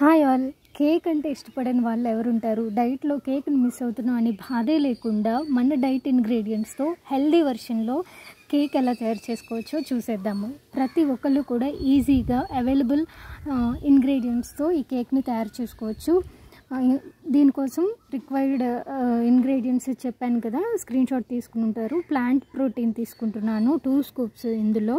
Hi all. Cake అంటే ఇష్టపడని వాళ్ళు ఎవరుంటారు? డైట్లో కేక్ని మిస్ అవుతున్నాం అని బాధే లేకుండా మన డైట్ ఇంగ్రీడియంట్స్తో హెల్దీ వెర్షన్లో కేక్ ఎలా తయారు చేసుకోవచ్చో చూసేద్దాము. ప్రతి ఒక్కళ్ళు కూడా ఈజీగా అవైలబుల్ ఇంగ్రీడియంట్స్తో ఈ కేక్ని తయారు చేసుకోవచ్చు. దీనికోసం రిక్వైర్డ్ ఇంగ్రీడియంట్స్ చెప్పాను కదా, స్క్రీన్ షాట్ తీసుకుని ఉంటారు. ప్లాంట్ ప్రోటీన్ తీసుకుంటున్నాను 2 స్కూప్స్. ఇందులో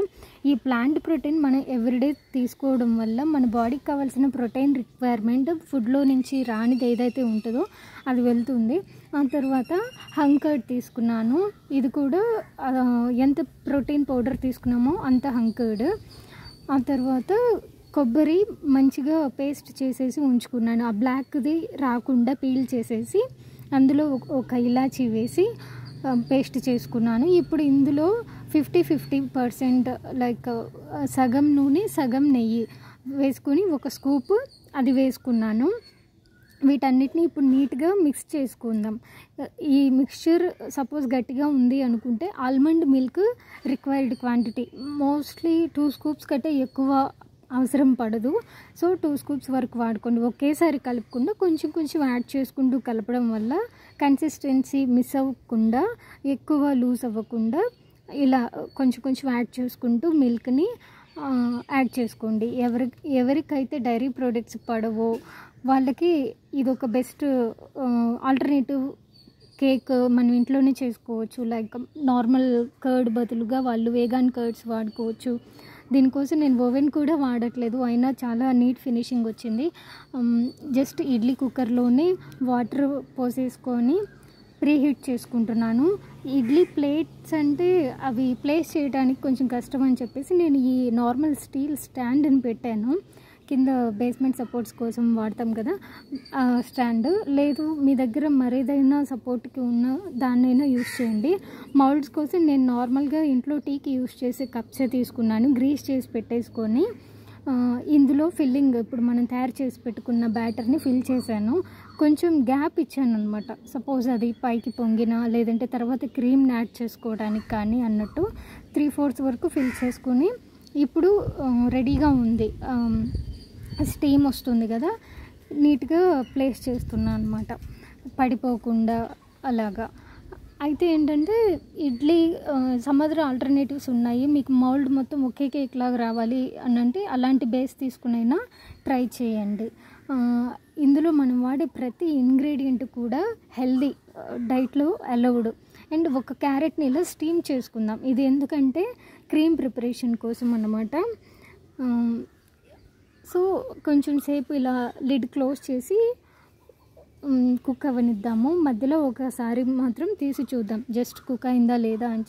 ఈ ప్లాంట్ ప్రోటీన్ మనం ఎవ్రీడే తీసుకోవడం వల్ల మన బాడీకి కావాల్సిన ప్రోటీన్ రిక్వైర్మెంట్ ఫుడ్లో నుంచి రానిది ఏదైతే ఉంటుందో అది వెళ్తుంది. ఆ తర్వాత హంకర్డ్ తీసుకున్నాను. ఇది కూడా ఎంత ప్రోటీన్ పౌడర్ తీసుకున్నామో అంత హంకర్డ్. ఆ తర్వాత కొబ్బరి మంచిగా పేస్ట్ చేసేసి ఉంచుకున్నాను. ఆ బ్లాక్ది రాకుండా పీల్ చేసేసి అందులో ఒక ఇలాచీ వేసి పేస్ట్ చేసుకున్నాను. ఇప్పుడు ఇందులో 50-50% లైక్ సగం నూనె సగం నెయ్యి వేసుకొని ఒక స్కూప్ అది వేసుకున్నాను. వీటన్నిటిని ఇప్పుడు నీట్గా మిక్స్ చేసుకుందాం. ఈ మిక్స్చర్ సపోజ్ గట్టిగా ఉంది అనుకుంటే almond milk required quantity mostly 2 scoops కంటే ఎక్కువ అవసరం పడదు. సో 2 స్కూప్స్ వరకు వాడుకోండి. ఒకేసారి కలుపుకుండా కొంచెం కొంచెం యాడ్ చేసుకుంటూ కలపడం వల్ల కన్సిస్టెన్సీ మిస్ అవ్వకుండా, ఎక్కువ లూజ్ అవ్వకుండా ఇలా కొంచెం కొంచెం యాడ్ చేసుకుంటూ మిల్క్ని యాడ్ చేసుకోండి. ఎవరికైతే డైరీ ప్రోడక్ట్స్ పడవో వాళ్ళకి ఇది ఒక బెస్ట్ ఆల్టర్నేటివ్. కేక్ మనం ఇంట్లోనే చేసుకోవచ్చు. లైక్ నార్మల్ కర్డ్ బదులుగా వాళ్ళు వేగాన్ కర్డ్స్ వాడుకోవచ్చు. దీనికోసం నేను ఓవెన్ కూడా వాడట్లేదు, అయినా చాలా నీట్ ఫినిషింగ్ వచ్చింది. జస్ట్ ఇడ్లీ కుక్కర్లోనే వాటర్ పోసేసుకొని ప్రీహీట్ చేసుకుంటున్నాను. ఇడ్లీ ప్లేట్స్ అంటే అవి ప్లేస్ చేయడానికి కొంచెం కష్టం అని చెప్పేసి నేను ఈ నార్మల్ స్టీల్ స్టాండ్ని పెట్టాను. కింద బేస్మెంట్ సపోర్ట్స్ కోసం వాడతాం కదా స్టాండ్. లేదు మీ దగ్గర మరేదైనా సపోర్ట్కి ఉన్న దాన్నైనా యూస్ చేయండి. మౌల్డ్స్ కోసం నేను నార్మల్గా ఇంట్లో టీకి యూస్ చేసే కప్సే తీసుకున్నాను. గ్రీస్ చేసి పెట్టేసుకొని ఇందులో ఫిల్లింగ్ ఇప్పుడు మనం తయారు చేసి పెట్టుకున్న బ్యాటర్ని ఫిల్ చేశాను. కొంచెం గ్యాప్ ఇచ్చాను అనమాట. సపోజ్ అది పైకి పొంగినా లేదంటే తర్వాత క్రీమ్ని యాడ్ చేసుకోవడానికి కానీ అన్నట్టు 3/4 వరకు ఫిల్ చేసుకొని ఇప్పుడు రెడీగా ఉంది. స్టీమ్ వస్తుంది కదా, నీట్గా ప్లేస్ చేస్తున్నాను అనమాట పడిపోకుండా అలాగా. అయితే ఏంటంటే ఇడ్లీ సమ్ అదర్ ఆల్టర్నేటివ్స్ ఉన్నాయి. మీకు మౌల్డ్ మొత్తం ఒకే కేక్ లాగా రావాలి అని అంటే అలాంటి బేస్ తీసుకునైనా ట్రై చేయండి. ఇందులో మనం వాడే ప్రతి ఇంగ్రీడియంట్ కూడా హెల్దీ, డైట్లో అలౌడ్. అండ్ ఒక క్యారెట్ని ఇలా స్టీమ్ చేసుకుందాం. ఇది ఎందుకంటే క్రీమ్ ప్రిపరేషన్ కోసం అన్నమాట. సో కొంచెం సేపు ఇలా లిడ్ క్లోజ్ చేసి కుక్ అవ్వనిద్దాము. మధ్యలో ఒకసారి మాత్రం తీసి చూద్దాం జస్ట్ కుక్ అయిందా లేదా అని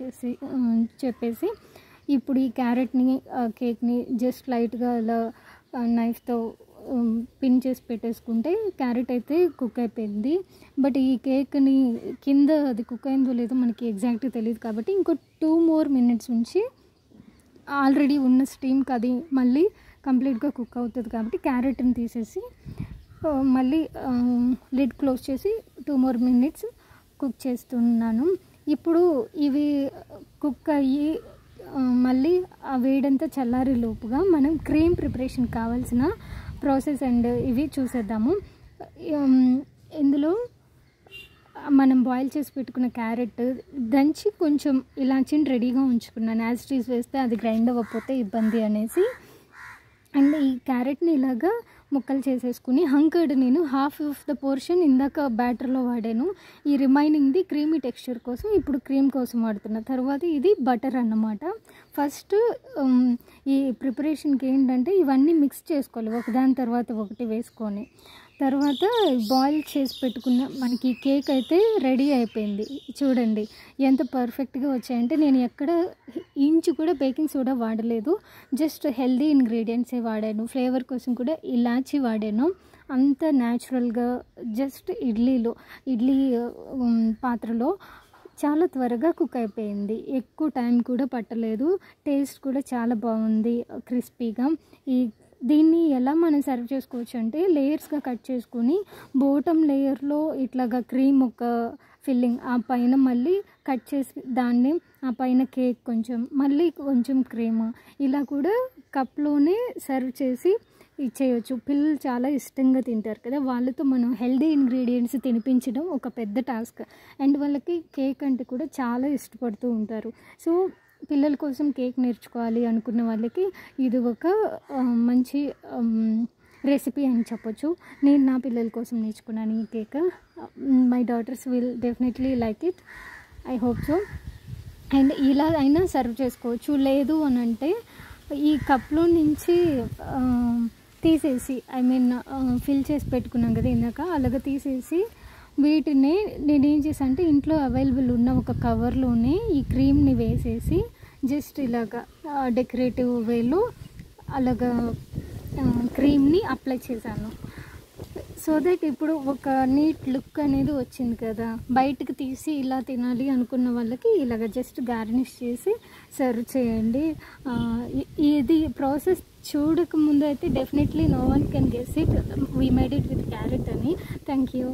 చెప్పేసి. ఇప్పుడు ఈ క్యారెట్ని కేక్ని జస్ట్ లైట్గా ఇలా నైఫ్తో పిన్ చేసి పెట్టేసుకుంటే క్యారెట్ అయితే కుక్ అయిపోయింది. బట్ ఈ కేక్ని కింద అది కుక్ అయిందో లేదో మనకి ఎగ్జాక్ట్గా తెలియదు కాబట్టి ఇంకో 2 more minutes ఉంచి ఆల్రెడీ ఉన్న స్టీమ్కి అది మళ్ళీ కంప్లీట్గా కుక్ అవుతుంది కాబట్టి క్యారెట్ని తీసేసి మళ్ళీ లిడ్ క్లోజ్ చేసి 2 more minutes కుక్ చేస్తున్నాను. ఇప్పుడు ఇవి కుక్ అయ్యి మళ్ళీ ఆ వేడంతా చల్లారి లోపుగా మనం క్రీమ్ ప్రిపరేషన్ కావాల్సిన ప్రాసెస్ అండ్ ఇవి చూసేద్దాము. ఇందులో మనం బాయిల్ చేసి పెట్టుకున్న క్యారెట్ దంచి కొంచెం ఇలాచిని రెడీగా ఉంచుకున్నాను. యాజ్ ఇట్ ఈజ్ వేస్తే అది గ్రైండ్ అవ్వకపోతే ఇబ్బంది అనేసి. అండ్ ఈ క్యారెట్ని ఇలాగా ముక్కలు చేసేసుకుని హంకర్డ్ నేను హాఫ్ ఆఫ్ ద పోర్షన్ ఇందాక బ్యాటర్లో వాడాను. ఈ రిమైనింగ్ది క్రీమీ టెక్స్చర్ కోసం ఇప్పుడు క్రీమ్ కోసం వాడుతున్నా. తర్వాత ఇది బటర్ అన్నమాట. ఫస్ట్ ఈ ప్రిపరేషన్కి ఏంటంటే ఇవన్నీ మిక్స్ చేసుకోవాలి ఒకదాని తర్వాత ఒకటి వేసుకొని. తర్వాత బాయిల్ చేసి పెట్టుకున్న మనకి కేక్ అయితే రెడీ అయిపోయింది. చూడండి ఎంత పర్ఫెక్ట్గా వచ్చాయంటే నేను ఎక్కడ ఇంచు కూడా బేకింగ్ సోడా వాడలేదు. జస్ట్ హెల్దీ ఇంగ్రీడియంట్సే వాడాను. ఫ్లేవర్ కోసం కూడా ఇలాచీ వాడాను. అంత న్యాచురల్గా జస్ట్ ఇడ్లీ పాత్రలో చాలా త్వరగా కుక్ అయిపోయింది. ఎక్కువ టైం కూడా పట్టలేదు. టేస్ట్ కూడా చాలా బాగుంది, క్రిస్పీగా. దీన్ని ఎలా మనం సర్వ్ చేసుకోవచ్చు అంటే లేయర్స్గా కట్ చేసుకొని బోటమ్ లేయర్లో ఇట్లాగా క్రీమ్ ఒక ఫిల్లింగ్, ఆ పైన మళ్ళీ కట్ చేసి దాన్ని ఆ పైన కేక్ కొంచెం మళ్ళీ కొంచెం క్రీమ్ ఇలా కూడా కప్లోనే సర్వ్ చేసి ఇచ్చేయచ్చు. పిల్లలు చాలా ఇష్టంగా తింటారు కదా, వాళ్ళతో మనం హెల్దీ ఇంగ్రీడియంట్స్ తినిపించడం ఒక పెద్ద టాస్క్. అండ్ వాళ్ళకి కేక్ అంటే కూడా చాలా ఇష్టపడుతూ ఉంటారు. సో పిల్లల కోసం కేక్ నేర్చుకోవాలి అనుకున్న వాళ్ళకి ఇది ఒక మంచి రెసిపీ అని చెప్పొచ్చు. నేను నా పిల్లల కోసం నేర్చుకున్నాను ఈ cake. My daughters will definitely like it, I hope so. And ఇలా అయినా సర్వ్ చేసుకోవచ్చు. లేదు అని అంటే ఈ కప్లో నుంచి తీసేసి, ఐ మీన్ ఫిల్ చేసి పెట్టుకున్నాం కదా ఇందాక, అలాగ తీసేసి వీటిని నేనేం చేశాను అంటే ఇంట్లో అవైలబుల్ ఉన్న ఒక కవర్లోనే ఈ క్రీమ్ని వేసేసి జస్ట్ ఇలాగా డెకరేటివ్ వేలో అలాగా క్రీమ్ని అప్లై చేశాను. సో దట్ ఇప్పుడు ఒక నీట్ లుక్ అనేది వచ్చింది కదా. బయటకు తీసి ఇలా తినాలి అనుకున్న వాళ్ళకి ఇలాగ జస్ట్ గార్నిష్ చేసి సర్వ్ చేయండి. ఇది ప్రాసెస్ చూడక ముందు అయితే definitely no one can guess it, we made it with carrot అని. Thank you.